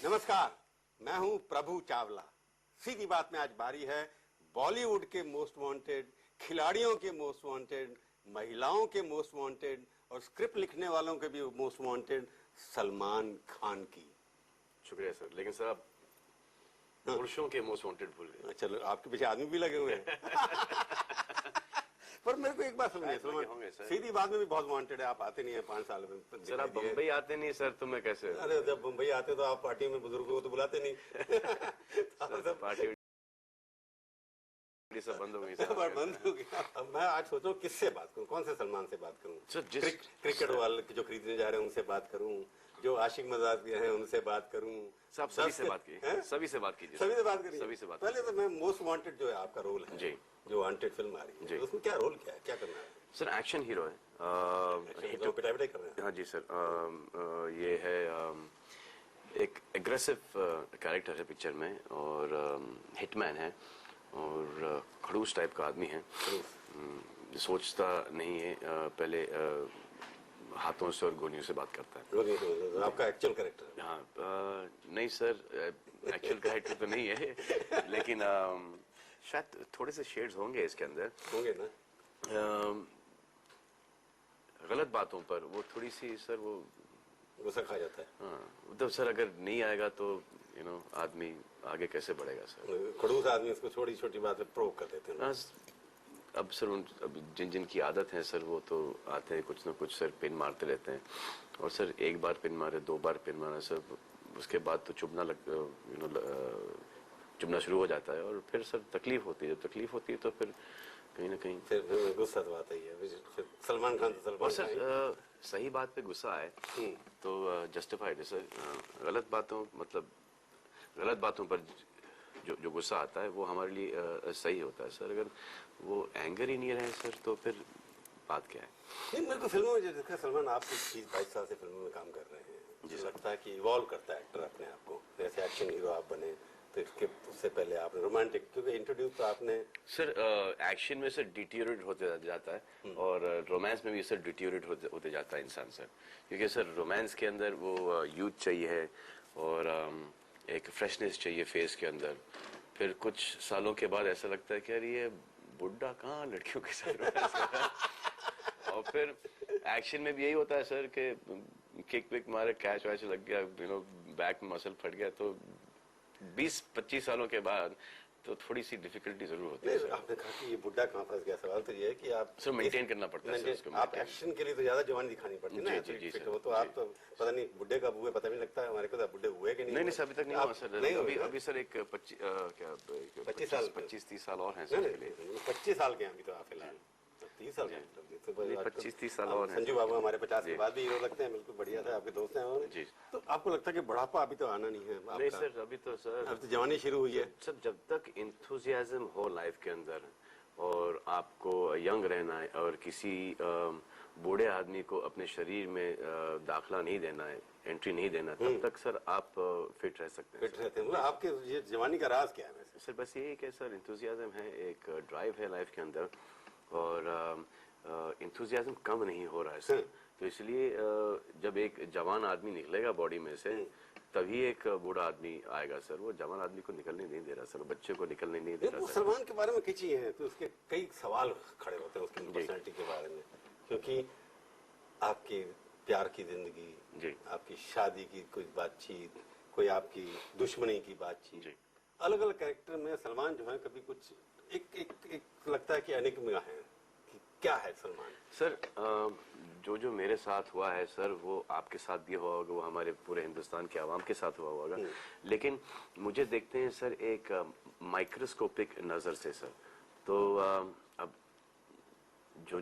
नमस्कार, मैं हूं प्रभु चावला। सीधी बात में आज बारी है बॉलीवुड के मोस्ट वांटेड, खिलाड़ियों के मोस्ट वांटेड, महिलाओं के मोस्ट वांटेड और स्क्रिप्ट लिखने वालों के भी मोस्ट वांटेड सलमान खान की। शुक्रिया सर, लेकिन सर आप पुरुषों के मोस्ट वांटेड भूल गए। चलो, आपके पीछे आदमी भी लगे हुए हैं। पर मेरे को एक बात समझिए, सलमान सीधी बात में भी बहुत वांटेड है, आप आते नहीं है 5 साल में। सर आप बम्बई आते नहीं सर, तो मैं कैसे? अरे जब बम्बई आते तो आप पार्टी में बुजुर्गों को तो बुलाते नहीं। पार्टी सब बंद हो गई सर। बंद हो गया। अब मैं आज सोचूं किससे बात करूं, कौन से सलमान से बात करूं? सर क्रिकेट वाले जो खरीदने जा रहे हैं उनसे बात करूं, जो आशिक मजाक हैं उनसे बात करूं? सब सभी से बात की, सभी से बात कीजिए। सभी से बात करिए। सभी से बात। पहले तो मैं मोस्ट वांटेड जो है आपका रोल है जी, जो वांटेड फिल्म आ रही है, उसमें क्या रोल क्या है, क्या करना है? सर एक्शन हीरो है। पिटाई कर रहे हैं? हाँ जी सर, ये है एक एग्रेसिव कैरेक्टर है पिक्चर में, और हिटमैन है और खड़ूस टाइप का आदमी है। सोचता नहीं है, पहले हाथों से और गोलियों से बात करता है। आपका एक्चुअल कैरेक्टर? हाँ, नहीं सर, एक्चुअल कैरेक्टर तो नहीं है, लेकिन शायद थोड़े से शेड्स होंगे इसके अंदर। होंगे ना? गलत बातों पर वो थोड़ी सी सर वो गुस्सा खा जाता है। हाँ, मतलब सर अगर नहीं आएगा तो आदमी आगे कैसे बढ़ेगा सर? खड़ूस आदमी उसको छोटी छोटी बात पे प्रोवोक कर देते हैं। अब सर अब जिन की आदत है सर, वो तो आते हैं कुछ ना कुछ सर पिन मारते रहते हैं, और सर एक बार पिन मारे, 2 बार पिन मारा सर, उसके बाद तो चुभना शुरू हो जाता है, और फिर सर तकलीफ होती है। जब तकलीफ होती है तो फिर कहीं ना कहीं फिर गुस्सा तो आता ही है। फिर सलमान खान तो सलमान। और सर सही बात पे गुस्सा आए तो जस्टिफाइड है सर। गलत बातों पर जो गुस्सा आता है वो हमारे लिए सही होता है सर। अगर वो एंगर ही नहीं रहे सर तो फिर बात क्या है? नहीं, मेरे को फिल्मों में जो देखा, सलमान आप 20-22 साल से फिल्मों में काम कर रहे हैं, मुझे लगता है कि इवॉल्व करता है एक्टर अपने आप को। जैसे एक्शन हीरो आप बने तो उससे पहले आपने रोमांटिक, क्योंकि इंट्रोड्यूस तो आपने सर एक्शन में सर डिटीरियोरेट होते जाता है, और रोमांस में भी सर डिटीरियोरेट होते जाता है इंसान सर, क्योंकि सर रोमांस के अंदर वो यूथ चाहिए है और एक फ्रेशनेस चाहिए फेस के अंदर। फिर कुछ सालों के बाद ऐसा लगता है कि यार ये बुढ़ा कहाँ लड़कियों के साथ। और फिर एक्शन में भी यही होता है सर कि किक विक मारे, कैच वैच लग गया, बैक में मसल फट गया, तो 20-25 सालों के बाद तो थोड़ी सी डिफिकल्टी जरूर होती है। आपने कहा कि ये बुढ़ा कहाँ फंस गया, सवाल तो ये है कि आप सर मेंटेन करना पड़ता है सर। आप एक्शन के लिए तो ज्यादा जवानी दिखानी पड़ती है ना। जी सर, वो तो आप तो पता नहीं बुढ़े कब हुए, पता नहीं लगता है हमारे को, तो बुढ़े हुए कि नहीं? नहीं सर, अभी तक नहीं हुआ सर। अभी सर एक 25-30 साल और हैं सर के लिए। 25 साल के अभी तो आप फिलहाल 30 साल 25-30 साल और हैं। संजू बाबू हमारे 50 के बाद भी हीरो लगते हैं, बिल्कुल बढ़िया था, आपके दोस्त हैं जी। तो आपको लगता है कि बुढ़ापा अभी तो आना नहीं है? नहीं सर, अभी तो जवानी शुरू हुई है सर। जब तक इंथुजियाज्म हो लाइफ के अंदर और आपको यंग रहना है और किसी बूढ़े आदमी को अपने शरीर में दाखला नहीं देना है, एंट्री नहीं देना, तब तक सर आप फिट रह सकते हैं। फिट रहते हैं। आपके ये जवानी का राज क्या है वैसे? सर बस यही कि सर इंथुजियाज्म है, एक ड्राइव है लाइफ के अंदर, और इंथुजियाज्म कम नहीं हो रहा है सर। तो इसलिए जब एक जवान आदमी निकलेगा बॉडी में से, तभी एक बूढ़ा आदमी आएगा सर। वो जवान आदमी को निकलने नहीं दे रहा सर, बच्चे को निकलने नहीं दे रहा सर। सलमान के बारे में कई चीजें हैं तो उसके कई सवाल खड़े होते हैं उसकी पर्सनैलिटी के बारे में, क्योंकि आपकी प्यार की जिंदगी, आपकी शादी की कोई बातचीत, कोई आपकी दुश्मनी की बातचीत, अलग अलग कैरेक्टर में सलमान जो है कभी कुछ एक लगता है कि अनिगमा है कि क्या है सलमान? सर जो मेरे साथ हुआ है सर, वो आपके साथ भी हुआ होगा, वो हमारे पूरे हिंदुस्तान के आवाम के साथ हुआ होगा, लेकिन मुझे देखते हैं सर एक माइक्रोस्कोपिक नजर से सर। तो अब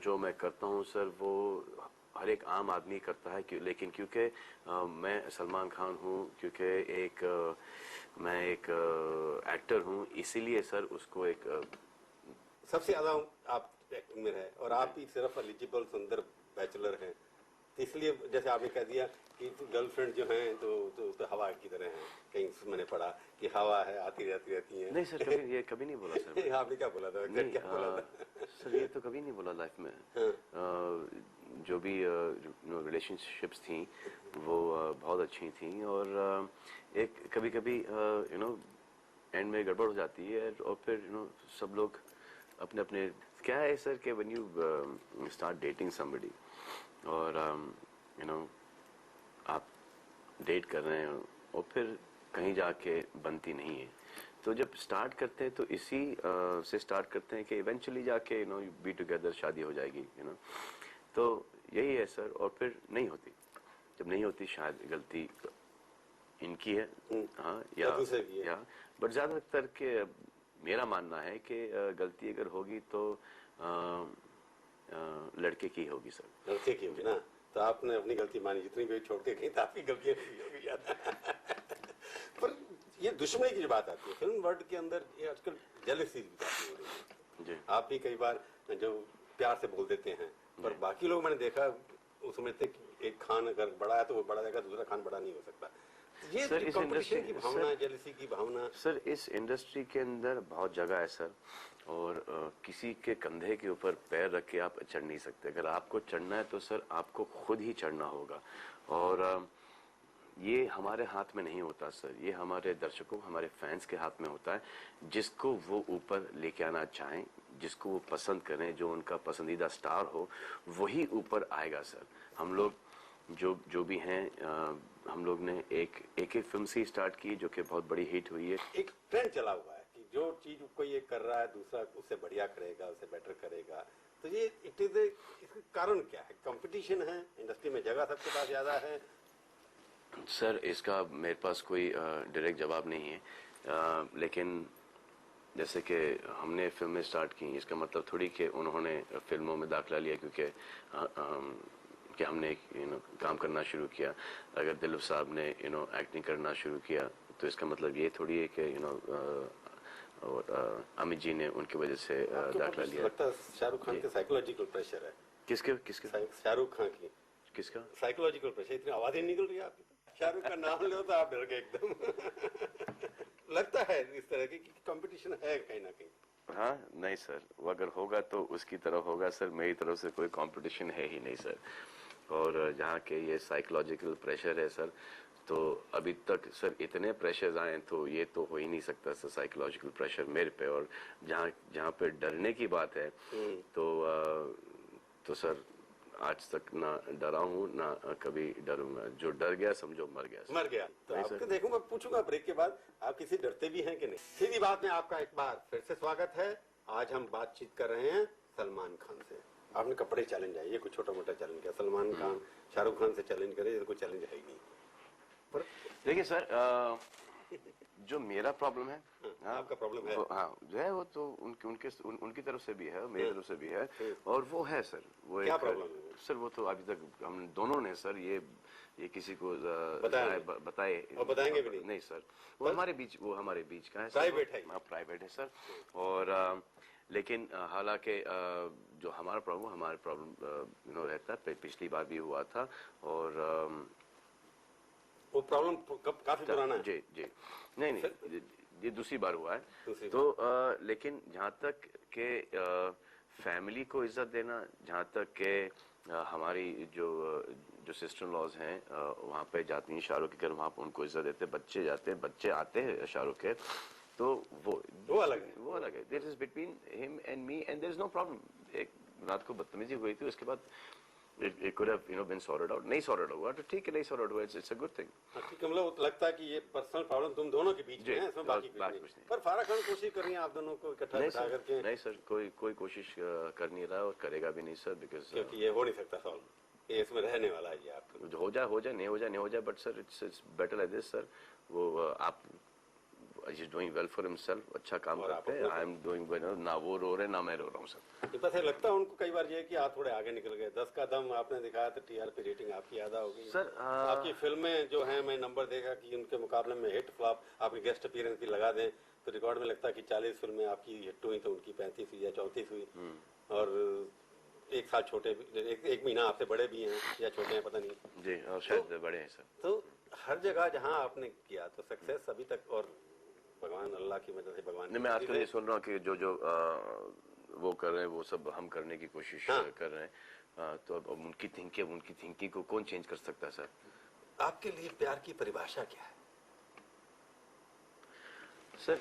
जो मैं करता हूँ सर वो हर एक आम आदमी करता है, लेकिन क्योंकि मैं सलमान खान हूँ, क्योंकि मैं एक एक्टर हूँ, इसीलिए सर उसको एक सबसे ज्यादा आप एक्टिंग में है, और आप ही सिर्फ एलिजिबल सुंदर बैचलर हैं, इसलिए जैसे आपने कह दिया कि गर्लफ्रेंड जो है तो हवा की तरह है। कहीं मैंने पढ़ा कि हवा है, आती रहती है। नहीं सर, ये कभी नहीं बोला सर। आपने क्या बोला था? नहीं, क्या बोला था? सर ये तो कभी नहीं बोला लाइफ में। जो भी रिलेशनशिप्स थी वो बहुत अच्छी थी, और एक कभी कभी एंड में गड़बड़ हो जाती है और फिर सब लोग अपने अपने, क्या है सर कि when you start dating somebody और आप डेट कर रहे हैं और फिर कहीं जाके बनती नहीं है, तो जब स्टार्ट करते हैं तो इसी से स्टार्ट करते हैं कि इवेंचुअली जाके यू बी टुगेदर, शादी हो जाएगी तो यही है सर। और फिर नहीं होती, जब नहीं होती शायद गलती इनकी है, हाँ, या बट ज्यादातर के मेरा मानना है कि गलती अगर होगी तो लड़के की होगी सर। लड़के की होगी ना, तो आपने अपनी गलती मानी, जितनी भी छोड़ के गई तो आपकी गलतियां नहीं होगी यार। पर ये दुश्मनी की जो बात आती है फिल्म वर्ल्ड के अंदर, ये आजकल जेलसी की बात हो रही है। आप भी कई बार जो प्यार से बोल देते हैं, पर बाकी लोग मैंने देखा वो समझते कि एक खान अगर बड़ा है तो वो बड़ा रहेगा, दूसरा खान बड़ा नहीं हो सकता। ये सर इस इंडस्ट्री की भावना, जेलसी की भावना, सर इस इंडस्ट्री के अंदर बहुत जगह है सर, और किसी के कंधे के ऊपर पैर रख के आप चढ़ नहीं सकते। अगर आपको चढ़ना है तो सर आपको खुद ही चढ़ना होगा, और ये हमारे हाथ में नहीं होता सर, ये हमारे दर्शकों, हमारे फैंस के हाथ में होता है। जिसको वो ऊपर लेके आना चाहें, जिसको वो पसंद करें, जो उनका पसंदीदा स्टार हो, वही ऊपर आएगा सर। हम लोग जो भी हैं, हम लोग ने एक फिल्म से स्टार्ट की जो कि बहुत बड़ी हिट हुई है। एक ट्रेंड चला हुआ है कि जो चीज कोई एक कर रहा है दूसरा उससे बढ़िया करेगा, उससे बेटर करेगा। तो ये इसका कारण क्या है? कंपटीशन है, इंडस्ट्री में जगह सबके पास ज्यादा है। सर इसका मेरे पास कोई डायरेक्ट जवाब नहीं है, लेकिन जैसे कि हमने फिल्में स्टार्ट की, इसका मतलब थोड़ी कि उन्होंने फिल्मों में दाखिला लिया क्योंकि कि हमने काम करना शुरू किया। अगर दिलीप साहब ने एक्टिंग करना शुरू किया तो इसका मतलब ये थोड़ी है कि और अमित जी ने उनकी वजह से दाखिला लिया। लगता है शाहरुख खान के साइकोलॉजिकल प्रेशर है। किसके शाहरुख खान की किसका साइकोलॉजिकल प्रेशर? इतनी आवाज ही निकल रही है आपकी, शाहरुख का नाम लो तो आप डर गए एकदम। लगता है इस तरह की कंपटीशन है कहीं ना कहीं। हाँ नहीं सर, वो अगर होगा तो उसकी तरफ होगा सर, मेरी तरफ से कोई कंपटीशन है ही नहीं सर। और जहाँ के ये साइकोलॉजिकल प्रेशर है सर, तो अभी तक सर इतने प्रेशर आए तो ये तो हो ही नहीं सकता सर साइकोलॉजिकल प्रेशर मेरे पे। और जहाँ पे डरने की बात है तो सर आज तक ना डरा हूँ ना कभी डरूंगा। जो डर गया समझो मर गया। तो आपको देखूंगा, पूछूंगा ब्रेक के बाद आप किसी डरते भी हैं कि नहीं। सीधी बात में आपका एक बार फिर से स्वागत है। आज हम बातचीत कर रहे हैं सलमान खान से। आपने कपड़े चैलेंज है, ये कुछ छोटा मोटा चैलेंज किया। सलमान खान शाहरुख खान से चैलेंज करे, ये कोई चैलेंज है ही नहीं। पर देखिए सर, जो मेरा प्रॉब्लम है, आपका प्रॉब्लम है, हाँ जो है वो तो उनकी तरफ से भी है, मेरी तरफ से भी है, और वो है सर। वो क्या प्रॉब्लम है सर? वो तो अभी तक हम दोनों ने सर ये किसी को बताए और बताएंगे भी नहीं सर। वो हमारे बीच का है, प्राइवेट है सर। और लेकिन हालांकि जो हमारा प्रॉब्लम रहता है, पिछली बार भी हुआ था, और वो प्रॉब्लम काफी पुराना है। जी नहीं ये दूसरी बार हुआ है तो लेकिन जहाँ तक के फैमिली को इज्जत देना, जहाँ तक के हमारी जो सिस्टर लॉज हैं वहाँ पे जाती हैं शाहरुख के घर, वहाँ पे उनको इज्जत देते, बच्चे आते हैं शाहरुख के, तो वो अलग है। This is between him and me and there is no problem. एक रात को बदतमीजी हुई थी, उसके बाद it could have been sorted out। नहीं sorted हुआ तो ठीक है, नहीं sorted हुआ, it's a good thing। ठीक है, मतलब लगता है कि ये पर्सनल प्रॉब्लम तुम दोनों के बीच में है, इसमें बाकी कुछ नहीं। पर फारा खान कोशिश कर रही है आप दोनों को इकट्ठा बिठा करके। नहीं सर, कोई कोशिश कर नहीं रहा और करेगा भी नहीं सर, बिकॉज क्योंकि ये हो नहीं सकता सॉल्व, ये इसमें रहने वाला है। ये आपको हो जाए नहीं हो जाए, but sir it's better like this sir. वो आप He's doing well for himself, अच्छा काम करते हैं। I am doing well, ना वो रो रहे ना मैं रो रहा हूँ सर। ये पता है, लगता है उनको कई बार ये कि आप थोड़े आगे निकल गए। 10 का दम आपने दिखाया तो टीआरपी रेटिंग आपकी ज्यादा हो गई सर। आपकी फिल्में जो हैं, मैं नंबर देखा कि उनके मुकाबले में हिट फ्लॉप, आपकी गेस्ट अपीयरेंस भी लगा दें तो रिकॉर्ड में लगता है कि 40 फिल्में आपकी हिट हुई तो उनकी 35 हुई या 34 हुई। और एक साल छोटे, एक महीना आपसे बड़े भी हैं या छोटे हैं पता नहीं जी, और शायद बड़े हैं सर। तो हर जगह जहाँ आपने किया तो सक्सेस अभी तक, और भगवान अल्लाह की मदद से भगवान नहीं, मैं आजकल ये सुन रहा हूँ कि जो वो कर रहे हैं वो सब हम करने की कोशिश कर रहे हैं। तो अब उनकी थिंकिंग को कौन चेंज कर सकता है सर? आपके लिए प्यार की परिभाषा क्या है? सर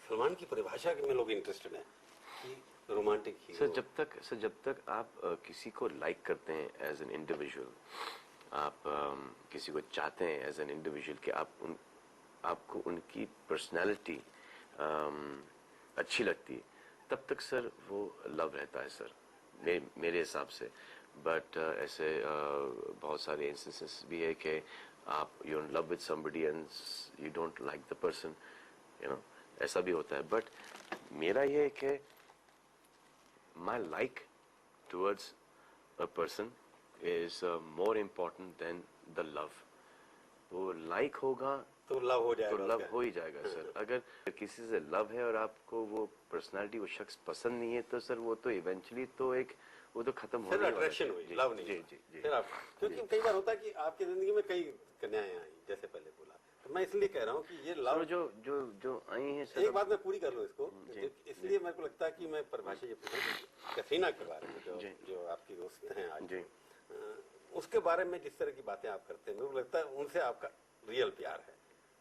सलमान की परिभाषा में लोग इंटरेस्टेड हैं कि रोमांटिक ही सर जब तक आप किसी को लाइक करते हैं एज एन इंडिविजुअल, आप किसी को चाहते हैं एज एन इंडिविजुअल कि आपको उनकी पर्सनैलिटी अच्छी लगती है, तब तक सर वो लव रहता है सर, मेरे हिसाब से। बट ऐसे बहुत सारे इंस्टेंसेस भी है कि आप you in love with somebody and you don't like the person, you know, ऐसा भी होता है। बट मेरा ये है कि my like towards a person is more important than the love. वो like होगा तो लव हो जाएगा, तो लव हो ही जाएगा सर। अगर किसी से लव है और आपको वो पर्सनालिटी, वो शख्स पसंद नहीं है, तो सर वो तो इवेंचुअली तो एक वो तो खत्म हो फिर अट्रैक्शन हुई, लव नहीं। जी जी जी। फिर आप, क्योंकि कई बार होता है कि आपकी जिंदगी में कई कन्याएं आई, जैसे पहले बोला, तो मैं इसलिए कह रहा हूँ कि ये लव जो जो जो आई हैं सर। एक बात मैं पूरी कर लूँ इसको, इसलिए मेरे को लगता है कि मैं परिभाषा ये पूछूं कैथरीना के बारे में, जो आपकी दोस्त हैं आज, उसके बारे में जिस तरह की बातें आप करते हैं, मेरे को लगता है उनसे आपका रियल प्यार है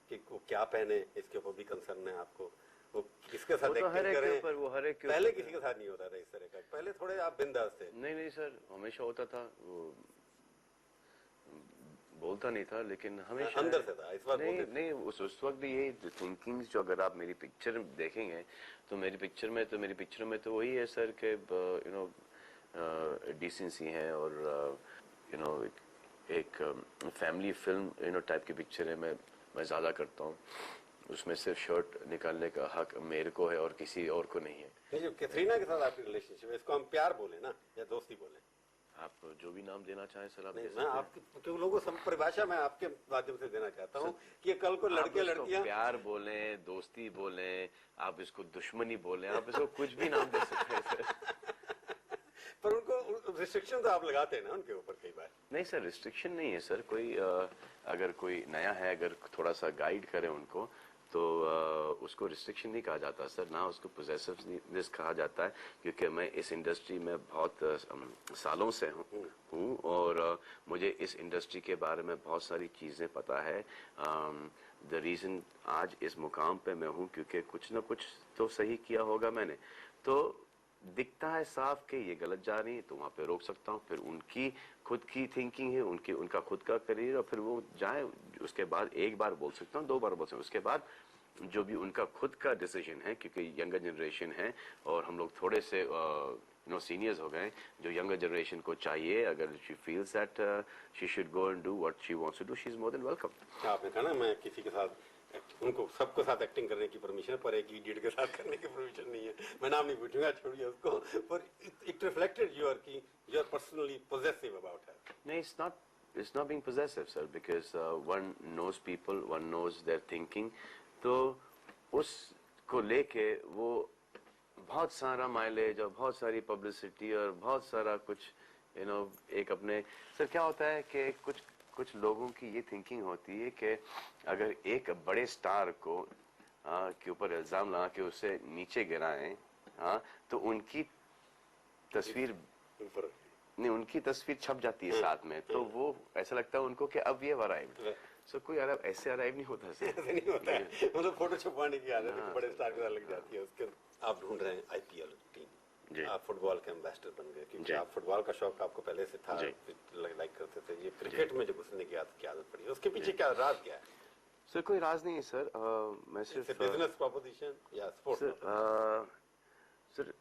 कि वो क्या पहने इसके ऊपर भी कंसर्न है आपको, वो किसके साथ एक्टिंग करें। वो हर एक पहले किसी के साथ नहीं होता था इस तरह का, पहले थोड़े आप बिंदास थे। नहीं सर, हमेशा होता था, वो बोलता नहीं था लेकिन हमेशा अंदर से था। इस बार नहीं उस वक्त भी यही थिंकिंग, जो अगर आप मेरी पिक्चर देखेंगे तो मेरी पिक्चर में तो वही है सर कि यू नो डिसेंसी है और यू नो एक family film you know type की पिक्चर है। मैं ज़्यादा करता हूँ, उसमें सिर्फ शर्ट निकालने का हक मेरे को है और किसी और को नहीं है। जो कैथरीना के साथ आपकी रिलेशनशिप है, इसको हम प्यार बोले ना या दोस्ती बोले, आप जो भी नाम देना चाहें सर आप। मैं आपकी, क्योंकि लोगों को परिभाषा मैं आपके माध्यम से देना चाहता हूँ कि कल को लड़के लड़कियां प्यार बोले, दोस्ती बोले, आप इसको दुश्मनी बोले, आप इसको कुछ भी नाम दे सकते हैं सर। पर उनको रिस्ट्रिक्शन तो आप लगाते हैं ना उनके ऊपर कई बार। नहीं सर, रिस्ट्रिक्शन नहीं है सर। कोई अगर कोई नया है, अगर थोड़ा सा गाइड करे उनको, तो उसको रिस्ट्रिक्शन नहीं कहा जाता सर, ना उसको पोजेसिवनेस कहा जाता है। क्योंकि मैं इस इंडस्ट्री में बहुत सालों से हूँ और मुझे इस इंडस्ट्री के बारे में बहुत सारी चीज़ें पता है। द रीज़न आज इस मुकाम पे मैं हूँ क्योंकि कुछ ना कुछ तो सही किया होगा मैंने। तो दिखता है साफ कि ये गलत जा रही है तो वहाँ पे रोक सकता हूँ। फिर उनकी खुद की थिंकिंग है, उनका खुद का करियर, और फिर वो जाए, उसके बाद एक बार बोल सकता हूँ, 2 बार बोल सकता हूँ, उसके बाद जो भी उनका खुद का डिसीजन है, क्योंकि यंगर जनरेशन है और हम लोग थोड़े से सीनियर्स हो गए। जो यंगर जनरेशन को चाहिए, अगर she feels that she should go and do what she wants to do, she is more than welcome. आपने कहा ना मैं किसी के साथ, उनको सबके साथ एक्टिंग करने की परमिशन, पर एक इडियट के साथ करने की परमिशन नहीं है। मैं नाम नहीं पूछूंगा, छोड़िए उसको। पर it reflected you are personally possessive about her. नहीं, it's not being possessive sir, because one knows people, one knows their thinking। तो उसको लेके वो बहुत सारा माइलेज और बहुत सारी पब्लिसिटी और बहुत सारा कुछ एक अपने सर क्या होता है कि कुछ लोगों की ये थिंकिंग होती है कि अगर एक बड़े स्टार को के ऊपर इल्जाम लगा के उसे नीचे गिराएं, तो उनकी तस्वीर नहीं, उनकी तस्वीर छप जाती है साथ में, तो वो ऐसा लगता है उनको कि अब ये अराइव। सो कोई ऐसे अराइव नहीं होता सर। ऐसे नहीं होता है, मतलब फोटो छपवाने की आदत बड़े स्टार के साथ लग जाती है। उसके आप ढूंढ रहे हैं आईपीएल टीम, आप फुटबॉल के एम्बेसडर बन गए क्योंकि आप फुटबॉल का शौक आपको पहले से था, लाइक करते थे। ये क्रिकेट में जो घुसने की आदत पड़ी, उसके पीछे क्या राज क्या है? सर कोई राज नहीं है सर, मैं सिर्फ बिजनेस प्रपोजिशन या स्पोर्ट्स। सर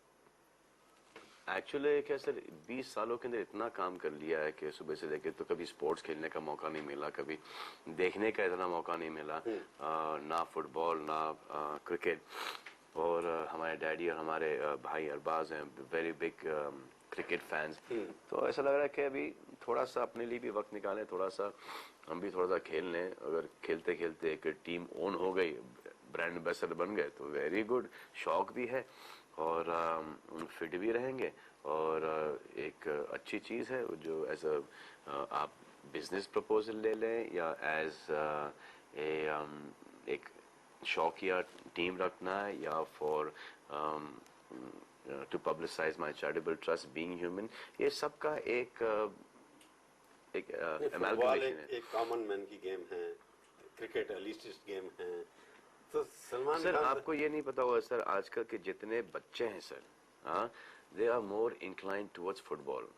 एक्चुअली क्या सर, 20 सालों के अंदर इतना काम कर लिया है कि सुबह से लेकर, तो कभी स्पोर्ट्स खेलने का मौका नहीं मिला, कभी देखने का इतना मौका नहीं मिला, ना फुटबॉल ना क्रिकेट। और हमारे डैडी और हमारे भाई अरबाज हैं वेरी बिग क्रिकेट फैंस। तो ऐसा लग रहा है कि अभी थोड़ा सा अपने लिए भी वक्त निकालें, थोड़ा सा हम भी थोड़ा सा खेल लें। अगर खेलते खेलते एक टीम ओन हो गई, ब्रांड एम्बेसडर बन गए, तो वेरी गुड, शौक भी है और फिट भी रहेंगे। और एक अच्छी चीज़ है जो एज आप बिजनेस प्रपोजल ले लें या एज एक शौकिया टीम रखना है, या for to publicise my charitable trust being human, ये सबका एक एमालगमेशन है। एक कॉमन मैन की गेम है, क्रिकेट एलिटिस्ट गेम है, तो सलमान सर खान आपको ये नहीं पता होगा सर, आजकल के जितने बच्चे हैं सर, हाँ, they are more inclined towards football.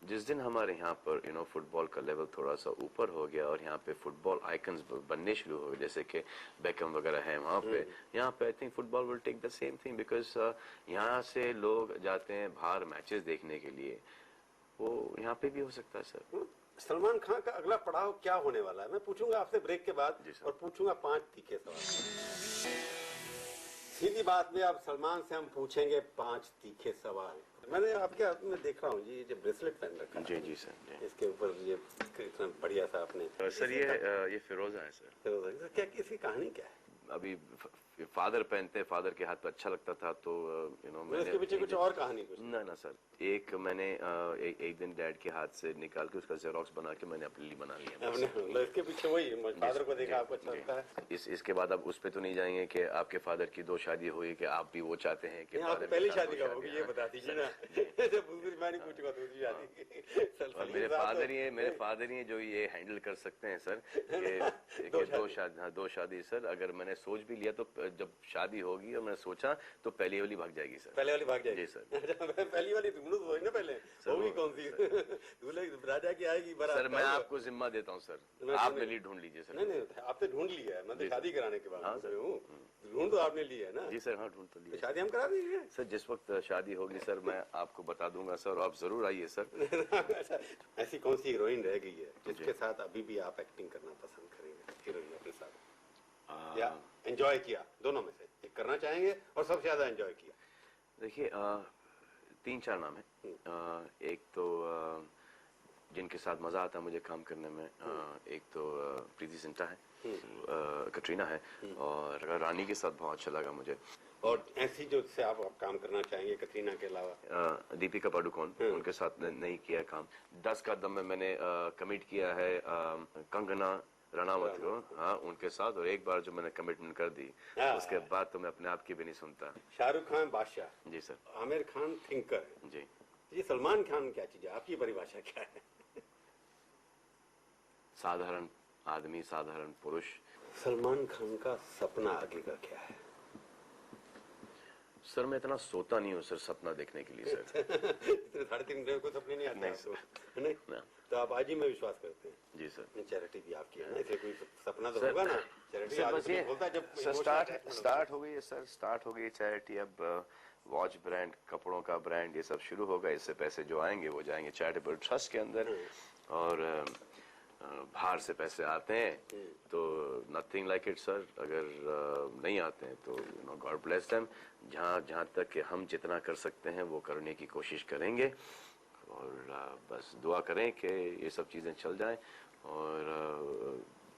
जिस दिन हमारे यहाँ पर फुटबॉल का लेवल थोड़ा सा ऊपर हो गया और यहाँ पे फुटबॉल आइकन्स बनने शुरू हो गए, जैसे कि बेकम वगैरह है वहाँ पे, यहाँ पे I think football will take the same thing, because यहाँ से लोग जाते हैं बाहर मैचेस देखने के लिए, वो यहाँ पे भी हो सकता है सर। सलमान खान का अगला पड़ाव क्या होने वाला है, मैं पूछूंगा आपसे ब्रेक के बाद, और पूछूंगा 5 तीखे सवाल। सीधी बात में अब सलमान से हम पूछेंगे 5 तीखे सवाल। मैंने आपके हाथ में देख रहा हूँ जी, ये जो ब्रेसलेट पहन रखा है। जी सर जी। इसके ऊपर ये इतना बढ़िया सा आपने। सर ये फिरोजा है सर। फिरोजा क्या, इसकी कहानी क्या है? अभी फादर पहनते हैं, फादर के हाथ पे अच्छा लगता था तो मैंने इसके पीछे कुछ और कहानी कुछ? ना सर, एक मैंने एक दिन डैड के हाथ से निकाल के उसका जेरोक्स बना के मैंने अपने लिए बना लिया। मतलब इसके पीछे वही फादर को देखा आपको अच्छा लगता है। इसके बाद अब उस पे तो नहीं जाएंगे कि आपके फादर की 2 शादी हुई, कि आप भी वो चाहते हैं कि आपकी पहली शादी कब होगी ये बता दीजिए ना। मैं नहीं पूछूंगा दूसरी शादी। और मेरे फादर ही जो ये हैंडल कर सकते हैं सर कि 2 शादी सर। अगर मैंने सोच भी लिया तो जब शादी होगी और मैंने सोचा तो पहली वाली भाग जाएगी सर। पहले वाली भाग जाएगी? जी सर। पहली वाली ढूंढो तो ना पहले, होगी कौन सी? दूल्हे राजा की आएगी बारात। सर मैं आपको जिम्मा देता हूँ सर, आप मेरे लिए ढूंढ लीजिए सर। नहीं आपने ढूंढ लिया है, मतलब शादी कराने के बाद ढूंढ तो आपने लिया है ना? जी सर, हाँ ढूंढ तो लिया। शादी हम करा देंगे सर, जिस वक्त शादी होगी सर मैं आपको बता दूंगा सर, आप जरूर आइए सर। ऐसी कौन सी हीरोइन रह गई है जिसके साथ अभी भी आप एक्टिंग करना पसंद करेंगे? हीरोइन अपने साथ या एंजॉय किया, दोनों में से एक करना चाहेंगे और सबसे ज्यादा एंजॉय किया? देखिए 3-4 नाम है। एक तो जिनके साथ मजा आता है मुझे काम करने में, एक तो प्रीति जिंटा है, कटरीना है, और रानी के साथ बहुत अच्छा लगा मुझे। और ऐसी जो से आप काम करना चाहेंगे कटरीना के अलावा? दीपिका पादुकोण, उनके साथ नहीं किया काम। 10 का दम में मैंने कमिट किया है कंगना रनावत को, हाँ उनके साथ, और एक बार जो मैंने कमिटमेंट कर दी उसके बाद तो मैं अपने आप की भी नहीं सुनता। शाहरुख खान बादशाह? जी सर। आमिर खान थिंकर? जी। ये सलमान खान क्या चीज है, आपकी परिभाषा क्या है? साधारण आदमी, साधारण पुरुष। सलमान खान का सपना आगे का क्या है? सर मैं इतना सोता नहीं हूँ सर सपना देखने के लिए सर। 3.5 घंटे को सपने नहीं आते? नहीं सर। तो आप आज ही में विश्वास करते हैं? जी सर। चैरिटी भी आपकी है ना, इसलिए कोई सपना तो होगा ना। चैरिटी बोलता है जब स्टार्ट हो गई है सर, स्टार्ट हो गई चैरिटी। अब वॉच ब्रांड, कपड़ों का ब्रांड, ये सब शुरू होगा। इससे पैसे जो आएंगे वो जाएंगे चैरिटेबल ट्रस्ट के अंदर, और बाहर से पैसे आते हैं तो नथिंग लाइक इट सर। अगर नहीं आते हैं तो गॉड ब्लेस देम। जहाँ तक कि हम जितना कर सकते हैं वो करने की कोशिश करेंगे, और बस दुआ करें कि ये सब चीज़ें चल जाएं और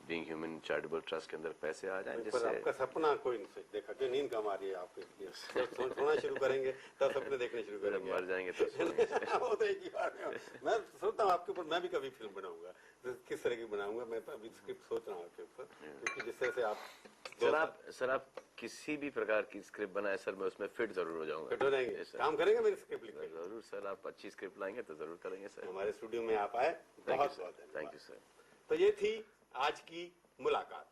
बीइंग ह्यूमन चैरिटेबल ट्रस्ट के अंदर पैसे आ जाएं, जिससे आपका सपना कोई नहीं देखा कि नींद कम आ रही है आपके लिए, सोना शुरू करेंगे तब सपने देखने शुरू करेंगे। मर जाएंगे तो वो तो एक ही बात है। मैं सोचता हूँ आपके ऊपर मैं भी कभी फिल्म बनाऊंगा, किस तरह की बनाऊंगा, मैं तो अभी स्क्रिप्ट सोच रहा हूँ आपके ऊपर, क्योंकि जिस तरह से आप सर आप किसी भी प्रकार की स्क्रिप्ट बनाए सर, मैं उसमें फिट जरूर हो जाऊंगा। फिट हो जाएंगे, काम करेंगे मेरी स्क्रिप्ट लिखने? जरूर सर, आप अच्छी स्क्रिप्ट लाएंगे तो जरूर करेंगे सर। हमारे स्टूडियो में आप आए, बहुत बहुत थैंक यू सर। तो ये थी आज की मुलाकात।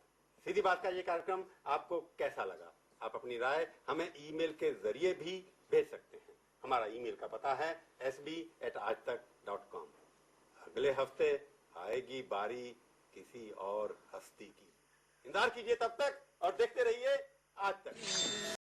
सीधी बात का ये कार्यक्रम आपको कैसा लगा? आप अपनी राय हमें ईमेल के जरिए भी भेज सकते हैं। हमारा ईमेल का पता है sb@aajtak.com। अगले हफ्ते आएगी बारी किसी और हस्ती की। इंतजार कीजिए तब तक और देखते रहिए आज तक।